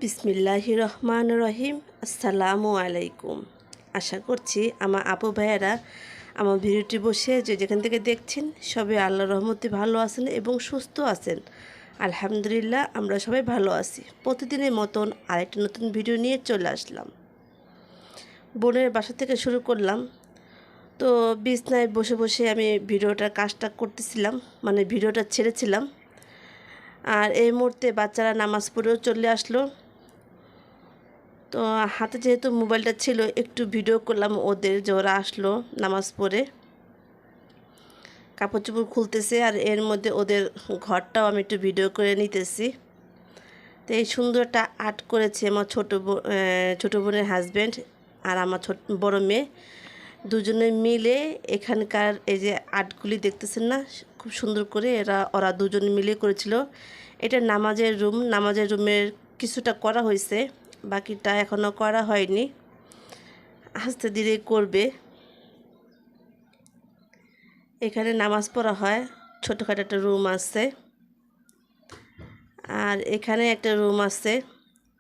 বিসমিল্লাহির রহমানির রহিম। আসসালামু আলাইকুম। আশা করছি আমার আপু ভাইয়েরা আমার ভিডিওটি বসে যেখান থেকে দেখছেন সবাই আল্লাহর রহমতে ভালো আছেন এবং সুস্থ আছেন। আলহামদুলিল্লাহ আমরা সবাই ভালো আছি। প্রতিদিনের মতন আরেকটা নতুন ভিডিও নিয়ে চলে আসলাম। বোনের বাসা থেকে শুরু করলাম। তো বিছনায় বসে বসে আমি ভিডিওটার কাজটা করতেছিলাম, মানে ভিডিওটা ছেড়েছিলাম। আর এই মুহূর্তে বাচ্চারা নামাজ পড়েও চলে আসলো। তো হাতে যেহেতু মোবাইলটা ছিল একটু ভিডিও করলাম ওদের, যে ওরা আসলো নামাজ পড়ে, কাপড় চোপড় খুলতেছে আর এর মধ্যে ওদের ঘরটাও আমি একটু ভিডিও করে নিতেছি। তো এই সুন্দর একটা আর্ট করেছে আমার ছোটো বোনের হাজব্যান্ড আর আমার বড় মেয়ে দুজনে মিলে। এখানকার এই যে আর্টগুলি দেখতেছেন না, খুব সুন্দর করে ওরা দুজনে মিলে করেছিল। এটা নামাজের রুমের কিছুটা করা হয়েছে, বাকিটা এখনও করা হয়নি, আস্তে ধীরে করবে। এখানে নামাজ পড়া হয়, ছোটোখাটো একটা রুম আছে। আর এখানে একটা রুম আছে,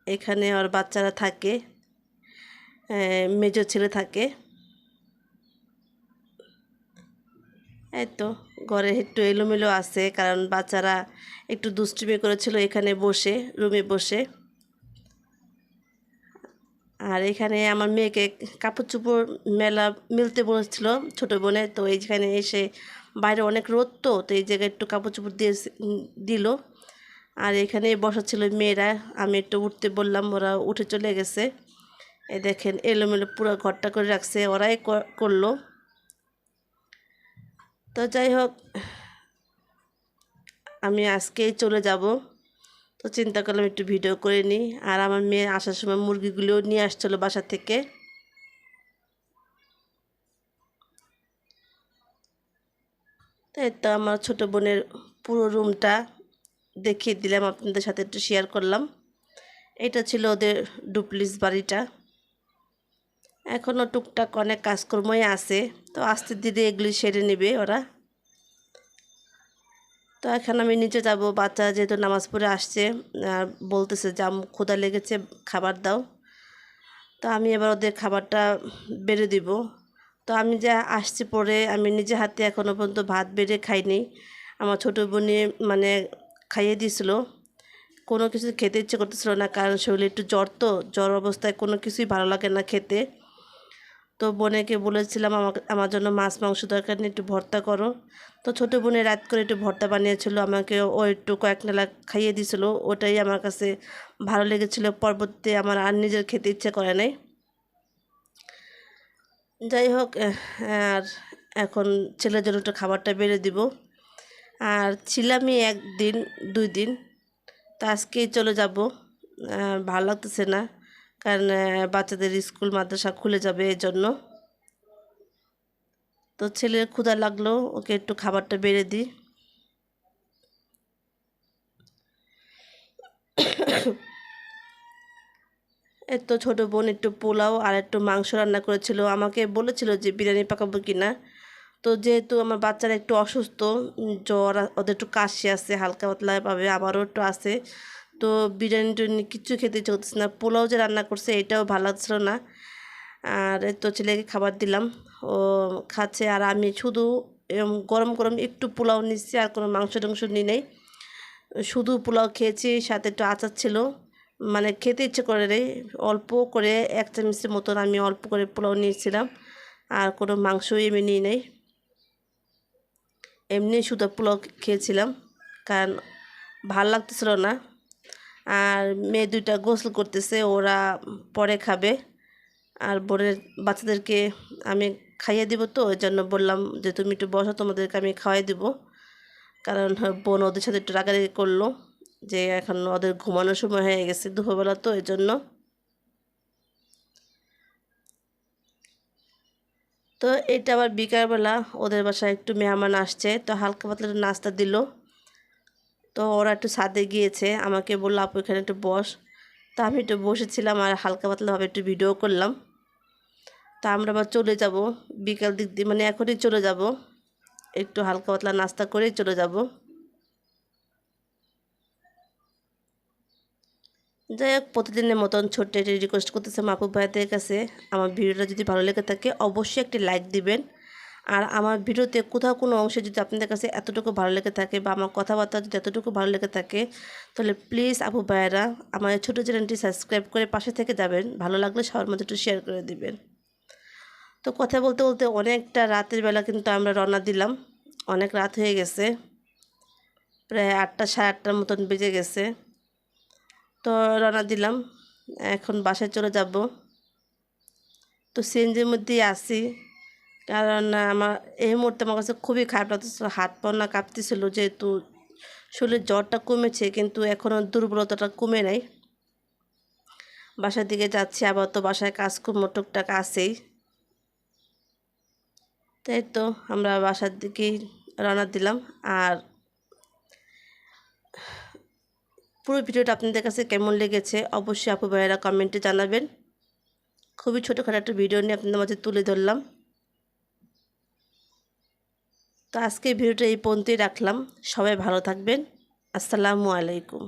এখানে ওর বাচ্চারা থাকে, মেজো ছেলে থাকে। এই তো ঘরে একটু এলোমেলো আছে, কারণ বাচ্চারা একটু দুষ্টুমি করেছিল এখানে বসে, রুমে বসে। আর এখানে আমার মেয়েকে কাপড় চোপড় মিলতে বলেছিল ছোটো বোনে, তো এইখানে এসে বাইরে অনেক রোদ, তো এই জায়গায় একটু কাপড় চোপড় দিল। আর এখানে বসা ছিল মেয়েরা, আমি একটু উঠতে বললাম, ওরা উঠে চলে গেছে। এই দেখেন এলোমেলো পুরো ঘরটা করে রাখছে, ওরাই করলো। তো যাই হোক, আমি আজকেই চলে যাব। তো চিন্তা করলাম একটু ভিডিও করে নিই। আর আমার মেয়ে আসার সময় মুরগিগুলোও নিয়ে আসছিলো বাসা থেকে। তাই তো আমার ছোটো বোনের পুরো রুমটা দেখিয়ে দিলাম, আপনাদের সাথে একটু শেয়ার করলাম। এটা ছিল ওদের ডুপ্লিস বাড়িটা। এখনও টুকটাক অনেক কাজকর্মই আছে, তো আস্তে ধীরে এগুলি সেরে নেবে ওরা। তো এখন আমি নিচে যাব, বাচ্চা যেহেতু নামাজ পড়ে আসছে আর বলতেছে যে ক্ষুধা লেগেছে, খাবার দাও। তো আমি এবার ওদের খাবারটা বেড়ে দিব। তো আমি যা আসছি পরে আমি নিজে হাতে এখনও পর্যন্ত ভাত বেড়ে খাইনি। আমার ছোটো বোনে মানে খাইয়ে দিয়েছিল। কোনো কিছু খেতে ইচ্ছে করতেছিল না, কারণ শরীরে একটু জ্বর, তো জ্বর অবস্থায় কোনো কিছুই ভালো লাগে না খেতে। তো বোনেকে বলেছিলাম আমার জন্য মাছ মাংস দরকার নেই, একটু ভর্তা করো। তো ছোটো বোনে রাত করে একটু ভর্তা বানিয়েছিল, আমাকে ও একটু কয়েক নালা খাইয়ে দিয়েছিল। ওটাই আমার কাছে ভালো লেগেছিলো, পরবর্তী আমার আর নিজের খেতে ইচ্ছে করে নাই। যাই হোক, আর এখন ছেলের জন্য একটু খাবারটা বেড়ে দিব। আর ছিলামই একদিন 2 দিন, তো আজকেই চলে যাব। ভালো লাগতেছে না, কারণ বাচ্চাদের স্কুল মাদ্রাসা খুলে যাবে এই জন্য। তো ছেলের ক্ষুধা লাগলো, ওকে একটু খাবারটা বেড়ে দিই। এত ছোটো বোন একটু পোলাও আর একটু মাংস রান্না করেছিল, আমাকে বলেছিল যে বিরিয়ানি পাকাবো কিনা। তো যেহেতু আমার বাচ্চারা একটু অসুস্থ, জ্বর, ওদের একটু কাশি আছে, হালকা পাতলা পাবে, আমারও একটু আছে। তো বিরিয়ানি টিরিয়ানি কিচ্ছু খেতে চলতেছে না। পোলাও যে রান্না করছে এটাও ভালো লাগছিল না। আর তো ছেলেকে খাবার দিলাম, ও খাচ্ছে। আর আমি শুধু গরম গরম একটু পোলাও নিচ্ছি, আর কোনো মাংস টাংস নিই নেই, শুধু পোলাও খেয়েছি। সাথে একটু আচার ছিল, মানে খেতে ইচ্ছে করে রে, অল্প করে 1 চামচের মতন আমি অল্প করে পোলাও নিয়েছিলাম, আর কোনো মাংসই আমি নিই নেই, এমনি শুধু পোলাও খেয়েছিলাম, কারণ ভাল লাগতেছিল না। আর মেয়ে 2টা গোসল করতেছে, ওরা পরে খাবে। আর বোনের বাচ্চাদেরকে আমি খাইয়ে দিব, তো ওই জন্য বললাম যে তুমি একটু বসো, তোমাদেরকে আমি খাওয়াই দিব। কারণ বোন ওদের সাথে একটু রাগারাগি করলো, যে এখন ওদের ঘুমানোর সময় হয়ে গেছে দুপুরবেলা, তো এই জন্য। তো এটা আবার বিকালবেলা ওদের বাসায় একটু মেহমান আসছে, তো হালকা পাতলা একটু নাস্তা দিল। তো ওরা একটু ছাদে গিয়েছে, আমাকে বললো আপু এখানে একটু বস। তো আমি একটু বসেছিলাম আর হালকা পাতলাভাবে একটু ভিডিও করলাম। তা আমরা আবার চলে যাব বিকাল দিক দিয়ে, মানে এখনই চলে যাব, একটু হালকা পাতলা নাস্তা করেই চলে যাব। যাই হোক, প্রতিদিনের মতন ছোট্ট একটি রিকোয়েস্ট করতেছে আপু ভাইদের কাছে, আমার ভিডিওটা যদি ভালো লেগে থাকে অবশ্যই একটি লাইক দিবেন। আর আমার ভিডিওতে কোথাও কোনো অংশে যদি আপনাদের কাছে এতটুকু ভালো লেগে থাকে বা আমার কথাবার্তা যদি এতটুকু ভালো লেগে থাকে, তাহলে প্লিজ আপু ভাইয়েরা আমার ছোটো চ্যানেলটি সাবস্ক্রাইব করে পাশে থেকে যাবেন। ভালো লাগলে সবার মধ্যে একটু শেয়ার করে দিবেন। তো কথা বলতে বলতে অনেকটা রাতের বেলা কিন্তু আমরা রওনা দিলাম। অনেক রাত হয়ে গেছে, প্রায় 8টা সাড়ে 8টার মতন বেজে গেছে। তো রওনা দিলাম, এখন বাসায় চলে যাব। তো সিএনজির মধ্যেই আছি, কারণ আমার এই মুহূর্তে আমার কাছে খুবই খারাপ লাগতেছিল, হাত পা না কাঁপতেছিল, যেহেতু শরীরের জ্বরটা কমেছে কিন্তু এখনও দুর্বলতাটা কমে নাই। বাসার দিকে যাচ্ছি, আবার তো বাসায় কাজকর্ম টুকটাক আছেই। তাই তো আমরা বাসার দিকেই রওনা দিলাম। আর পুরো ভিডিওটা আপনাদের কাছে কেমন লেগেছে অবশ্যই আপু ভাইয়েরা কমেন্টে জানাবেন। খুবই ছোটোখাটো একটা ভিডিও নিয়ে আপনাদের মাঝে তুলে ধরলাম। তো আজকে ভিডিওটা এই পর্যন্তই রাখলাম। সবাই ভালো থাকবেন। আসসালামু আলাইকুম।